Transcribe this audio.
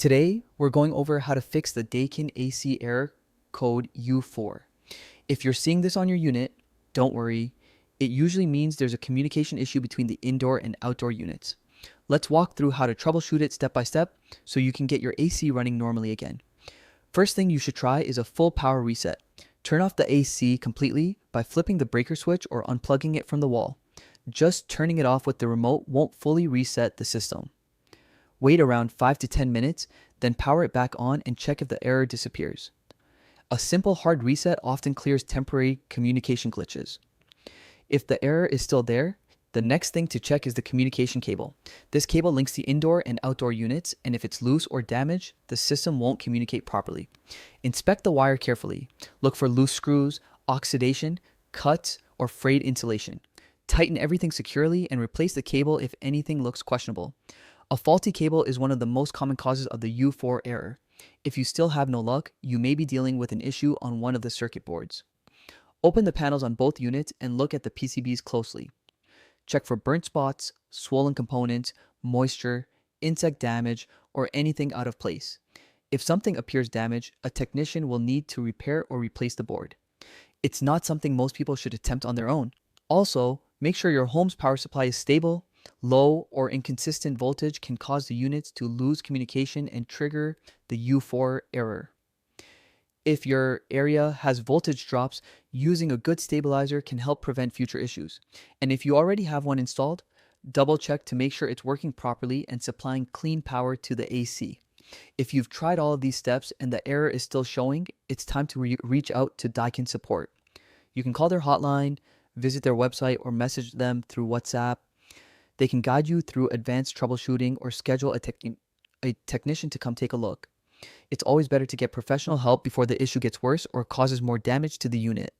Today, we're going over how to fix the Daikin AC error code U4. If you're seeing this on your unit, don't worry. It usually means there's a communication issue between the indoor and outdoor units. Let's walk through how to troubleshoot it step by step so you can get your AC running normally again. First thing you should try is a full power reset. Turn off the AC completely by flipping the breaker switch or unplugging it from the wall. Just turning it off with the remote won't fully reset the system. Wait around 5 to 10 minutes, then power it back on and check if the error disappears. A simple hard reset often clears temporary communication glitches. If the error is still there, the next thing to check is the communication cable. This cable links the indoor and outdoor units, and if it's loose or damaged, the system won't communicate properly. Inspect the wire carefully. Look for loose screws, oxidation, cuts, or frayed insulation. Tighten everything securely and replace the cable if anything looks questionable. A faulty cable is one of the most common causes of the U4 error. If you still have no luck, you may be dealing with an issue on one of the circuit boards. Open the panels on both units and look at the PCBs closely. Check for burnt spots, swollen components, moisture, insect damage, or anything out of place. If something appears damaged, a technician will need to repair or replace the board. It's not something most people should attempt on their own. Also, make sure your home's power supply is stable. Low or inconsistent voltage can cause the units to lose communication and trigger the U4 error. If your area has voltage drops, using a good stabilizer can help prevent future issues. And if you already have one installed, double check to make sure it's working properly and supplying clean power to the AC. If you've tried all of these steps and the error is still showing, it's time to reach out to Daikin support. You can call their hotline, visit their website, or message them through WhatsApp. They can guide you through advanced troubleshooting or schedule a technician to come take a look. It's always better to get professional help before the issue gets worse or causes more damage to the unit.